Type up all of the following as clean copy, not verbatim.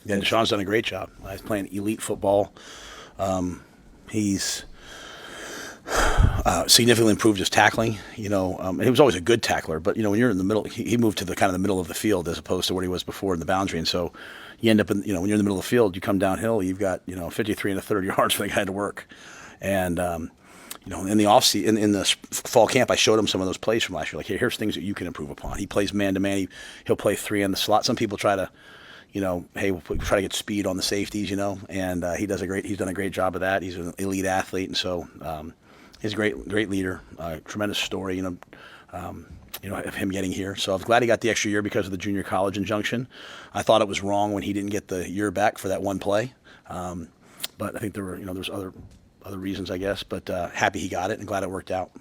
Yeah, DeShon's done a great job. He's playing elite football. He's significantly improved his tackling. He was always a good tackler, but when you're in the middle, he moved to the kind of the middle of the field as opposed to where he was before in the boundary, and so you end up in when you're in the middle of the field, you come downhill, you've got 53 and a third yards for the guy to work, and in the in the fall camp, I showed him some of those plays from last year. Like, here's things that you can improve upon. He plays man to man. He'll play 3 on the slot. Some people try to hey, we'll try to get speed on the safeties, and he's done a great job of that. He's an elite athlete, and so he's a great leader, tremendous story, of him getting here. So I was glad he got the extra year because of the junior college injunction. I thought it was wrong when he didn't get the year back for that one play, but I think there's other reasons, I guess. But happy he got it and glad it worked out.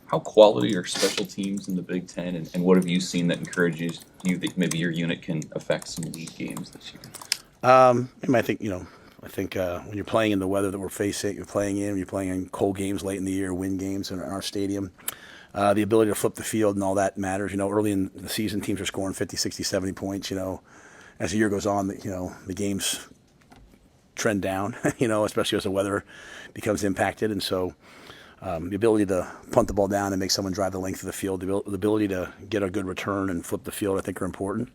How quality are special teams in the Big Ten, and what have you seen that encourages you that maybe your unit can affect some league games this year? I think when you're playing in the weather that we're facing, you're playing in cold games late in the year, wind games in our stadium, the ability to flip the field and all that matters. Early in the season, teams are scoring 50, 60, 70 points. As the year goes on, the games trend down, especially as the weather becomes impacted. And so the ability to punt the ball down and make someone drive the length of the field, the ability to get a good return and flip the field, I think are important.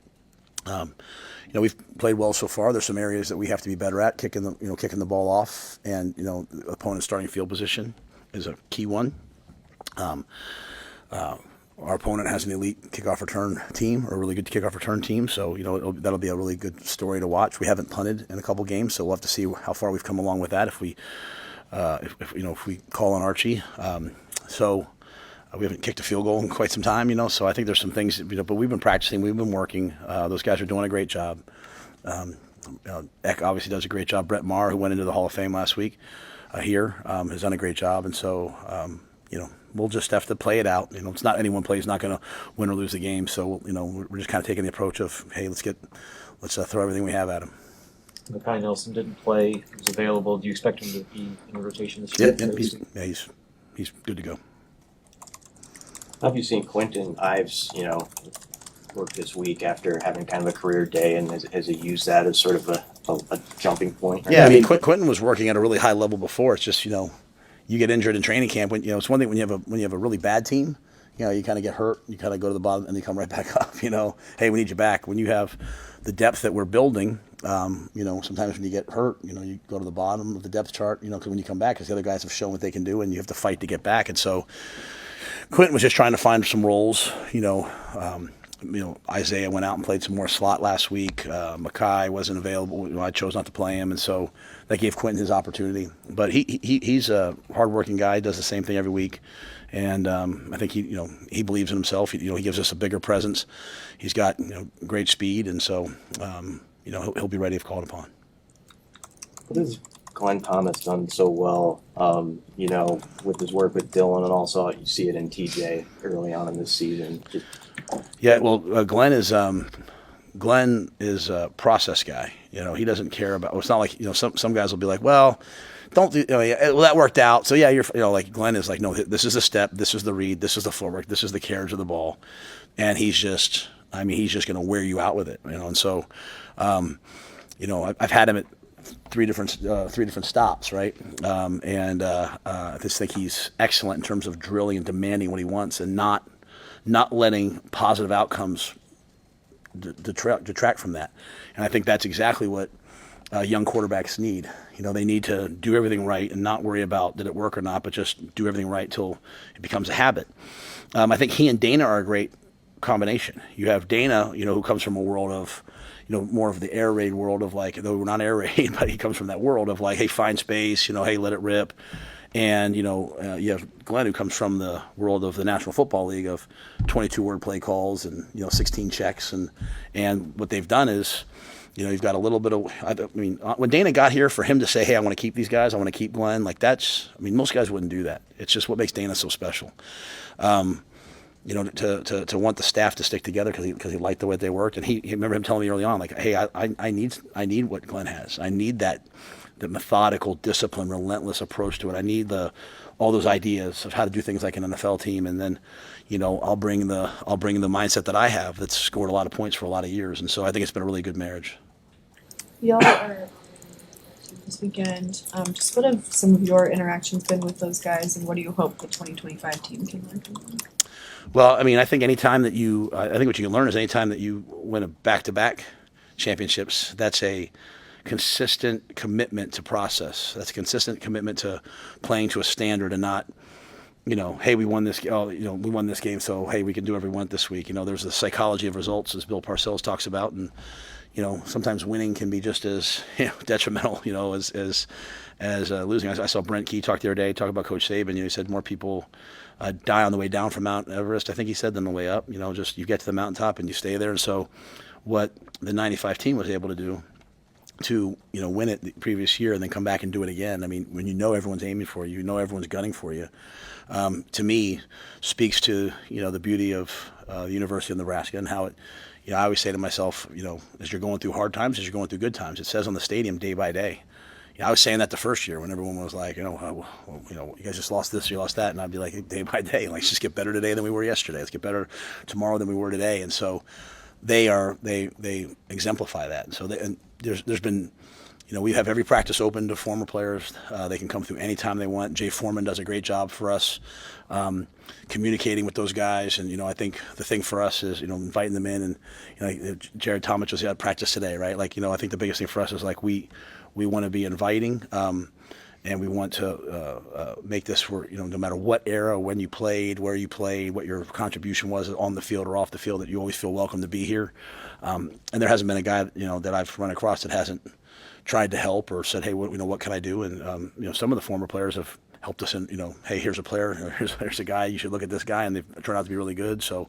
We've played well so far. There's some areas that we have to be better at, kicking the ball off, and the opponent's starting field position is a key one. Our opponent has an elite kickoff return team, or a really good kickoff return team, so that'll be a really good story to watch. We haven't punted in a couple games, so we'll have to see how far we've come along with that if we call on Archie. We haven't kicked a field goal in quite some time, so I think there's some things, but we've been practicing, we've been working. Those guys are doing a great job. Eck obviously does a great job. Brett Maher, who went into the Hall of Fame last week here, has done a great job, and so we'll just have to play it out. It's not any one play is not going to win or lose the game, so we're just kind of taking the approach of, hey, let's throw everything we have at him. Mekhi Nelson didn't play; he was available. Do you expect him to be in the rotation this year? Yeah, he's good to go. How have you seen Kwinten Ives, work this week after having kind of a career day, and has he used that as sort of a jumping point? Yeah, I mean, Kwinten was working at a really high level before. It's just, you get injured in training camp. It's one thing when you have a really bad team, you kind of get hurt, you kind of go to the bottom, and you come right back up. Hey, we need you back. When you have the depth that we're building, sometimes when you get hurt, you go to the bottom of the depth chart, because when you come back, because the other guys have shown what they can do, and you have to fight to get back. And so Kwinten was just trying to find some roles. Isaiah went out and played some more slot last week. Mekhi wasn't available. I chose not to play him, and so that gave Kwinten his opportunity. But he's a hardworking guy. He does the same thing every week, and I think he believes in himself. He gives us a bigger presence. He's got great speed, and so he'll be ready if called upon. What has Glenn Thomas done so well? With his work with Dylan, and also you see it in TJ early on in this season. Yeah, well, Glenn is a process guy. He doesn't care about. Well, it's not like some guys will be like, well, don't do. Well, that worked out. So yeah, you're like Glenn is like, no, this is a step, this is the read, this is the footwork, this is the carriage of the ball, and he's just going to wear you out with it. And so, I've had him at three different stops, right? I just think he's excellent in terms of drilling and demanding what he wants, and not letting positive outcomes detract from that. And I think that's exactly what young quarterbacks need. They need to do everything right and not worry about did it work or not, but just do everything right till it becomes a habit. I think he and Dana are a great combination. You have Dana, who comes from a world of, more of the air raid world of like, though we're not air raid, but he comes from that world of like, hey, find space, hey, let it rip. And, you have Glenn, who comes from the world of the National Football League of 22-word play calls and, 16 checks. And what they've done is, you've got a little bit of, when Dana got here, for him to say, hey, I want to keep these guys, I want to keep Glenn, most guys wouldn't do that. It's just what makes Dana so special. To want the staff to stick together because he liked the way they worked. And he remember him telling me early on, like, hey, I need what Glenn has. I need that the methodical, disciplined, relentless approach to it. I need all those ideas of how to do things like an NFL team, and then, I'll bring the mindset that I have that's scored a lot of points for a lot of years, and so I think it's been a really good marriage. Y'all are this weekend. Just what have some of your interactions been with those guys, and what do you hope the 2025 team can learn from them? Well, I mean, I think I think what you can learn is anytime that you win a back-to-back championships, that's a consistent commitment to process. That's a consistent commitment to playing to a standard and not, hey, we won this. We won this game, so hey, we can do whatever we want this week. There's the psychology of results, as Bill Parcells talks about, and sometimes winning can be just as detrimental, as losing. I saw Brent Key talk the other day, talk about Coach Saban. He said more people die on the way down from Mount Everest, I think he said, than the way up. Just you get to the mountaintop and you stay there. And so what the 95 team was able to do to win it the previous year and then come back and do it again. I mean, when everyone's aiming for you, everyone's gunning for you, to me speaks to the beauty of the University of Nebraska and how it. I always say to myself, as you're going through hard times, as you're going through good times, it says on the stadium day by day. I was saying that the first year when everyone was like, you guys just lost this, you lost that, and I'd be like, hey, day by day, let's just get better today than we were yesterday. Let's get better tomorrow than we were today. And so they exemplify that. And so there's been, we have every practice open to former players. They can come through anytime they want. Jay Foreman does a great job for us communicating with those guys. And, I think the thing for us is, inviting them in. And, Jared Tomich was at practice today, right? I think the biggest thing for us is we want to be inviting, and we want to make this where, no matter what era, when you played, where you played, what your contribution was on the field or off the field, that you always feel welcome to be here. And there hasn't been a guy, that I've run across that hasn't tried to help or said, hey, what can I do? And, some of the former players have helped us in, hey, here's a player, here's a guy, you should look at this guy, and they've turned out to be really good. So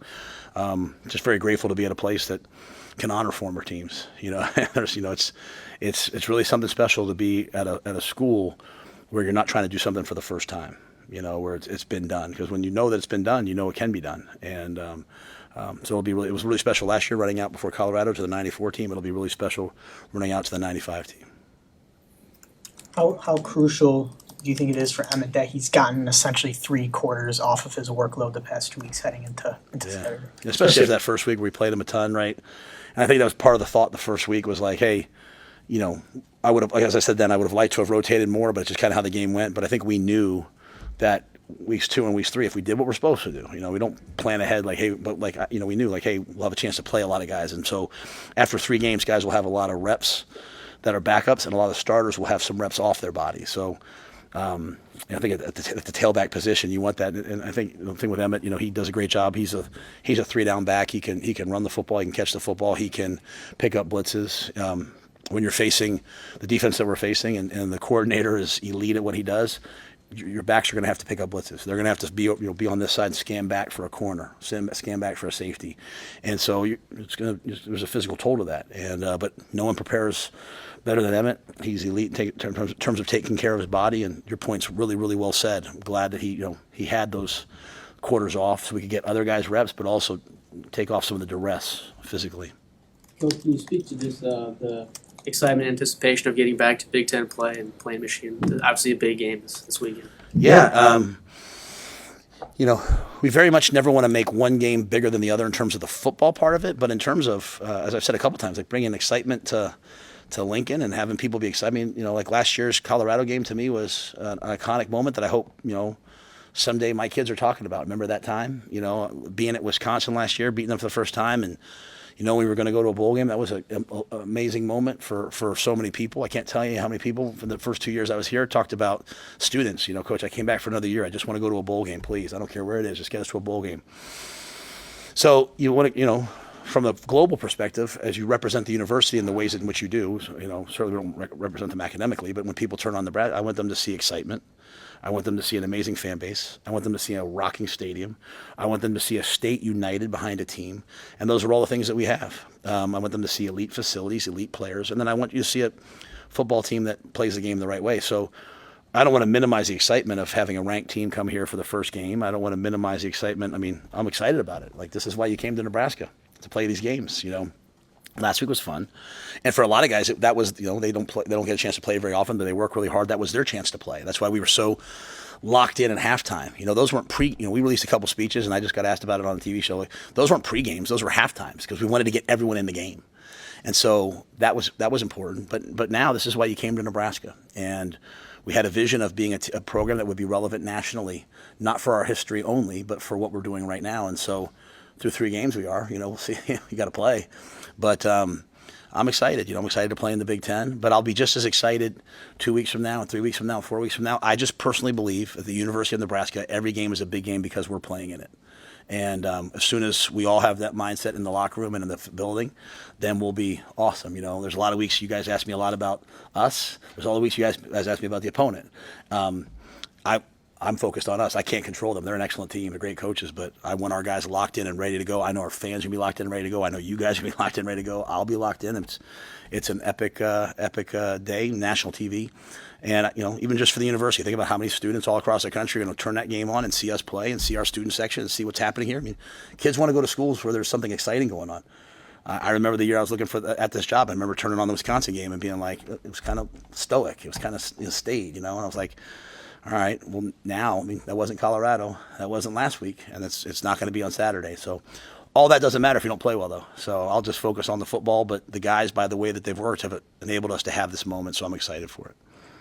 just very grateful to be at a place that can honor former teams. There's, it's really something special to be at a school where you're not trying to do something for the first time, where it's been done. Because when you know that it's been done, it can be done. And so it was really special last year running out before Colorado to the 94 team. It'll be really special running out to the 95 team. How crucial do you think it is for Emmett that he's gotten essentially 3 quarters off of his workload the past 2 weeks heading into Saturday? Especially after that first week where we played him a ton, right? And I think that was part of the thought the first week was like, hey, I would have, like as I said then, I would have liked to have rotated more, but it's just kind of how the game went. But I think we knew that weeks 2 and weeks 3, if we did what we're supposed to do, we don't plan ahead like, hey, but we knew like, hey, we'll have a chance to play a lot of guys. And so after 3 games, guys will have a lot of reps that are backups, and a lot of starters will have some reps off their body. So I think at the tailback position, you want that. And I think the thing with Emmett, he does a great job. He's a 3-down back. He can run the football. He can catch the football. He can pick up blitzes. When you're facing the defense that we're facing, and the coordinator is elite at what he does, your backs are going to have to pick up blitzes. They're going to have to be on this side and scan back for a corner, scan back for a safety, and so there's a physical toll to that. And but no one prepares better than Emmett. He's elite in terms of taking care of his body. And your point's really, really well said. I'm glad that he had those quarters off so we could get other guys reps, but also take off some of the duress physically. Coach, can you speak to just the excitement, anticipation of getting back to Big Ten play and playing Michigan? Obviously, a big game this weekend. Yeah, we very much never want to make one game bigger than the other in terms of the football part of it, but in terms of, as I've said a couple times, like bringing excitement to Lincoln and having people be excited. I mean, like last year's Colorado game to me was an iconic moment that I hope, someday my kids are talking about. Remember that time, being at Wisconsin last year, beating them for the first time, and we were going to go to a bowl game. That was an amazing moment for so many people. I can't tell you how many people for the first 2 years I was here talked about students. Coach, I came back for another year. I just want to go to a bowl game, please. I don't care where it is. Just get us to a bowl game. So you want to, from a global perspective, as you represent the university in the ways in which you do, certainly we don't represent them academically, but when people turn on Nebraska, I want them to see excitement. I want them to see an amazing fan base. I want them to see a rocking stadium. I want them to see a state united behind a team. And those are all the things that we have. I want them to see elite facilities, elite players. And then I want you to see a football team that plays the game the right way. So I don't want to minimize the excitement of having a ranked team come here for the first game. I don't want to minimize the excitement. I mean, I'm excited about it. Like, this is why you came to Nebraska, to play these games, Last week was fun, and for a lot of guys, that was they don't get a chance to play very often, but they work really hard. That was their chance to play. That's why we were so locked in at halftime. Those weren't we released a couple speeches, and I just got asked about it on the TV show. Those weren't pre-games; those were halftimes because we wanted to get everyone in the game, and so that was important. But now this is why you came to Nebraska, and we had a vision of being a program that would be relevant nationally, not for our history only, but for what we're doing right now. And so through 3 games we are. We'll see. You got to play. But I'm excited. I'm excited to play in the Big Ten. But I'll be just as excited 2 weeks from now, and 3 weeks from now, and 4 weeks from now. I just personally believe at the University of Nebraska, every game is a big game because we're playing in it. And as soon as we all have that mindset in the locker room and in the building, then we'll be awesome. There's a lot of weeks you guys ask me a lot about us. There's all the weeks you guys ask me about the opponent. I'm focused on us. I can't control them. They're an excellent team. They're great coaches, but I want our guys locked in and ready to go. I know our fans are going to be locked in and ready to go. I know you guys are going to be locked in and ready to go. I'll be locked in. It's an epic day, national TV. And, even just for the university, think about how many students all across the country are going to turn that game on and see us play and see our student section and see what's happening here. I mean, kids want to go to schools where there's something exciting going on. I remember the year I was looking at this job. I remember turning on the Wisconsin game and being like, it was kind of stoic. It was kind of staid, and I was like, all right, well, now, that wasn't Colorado. That wasn't last week, and it's not going to be on Saturday. So all that doesn't matter if you don't play well, though. So I'll just focus on the football, but the guys, by the way that they've worked, have enabled us to have this moment, so I'm excited for it.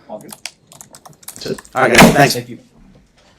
All good. That's it. All right, guys, thanks. Thank you.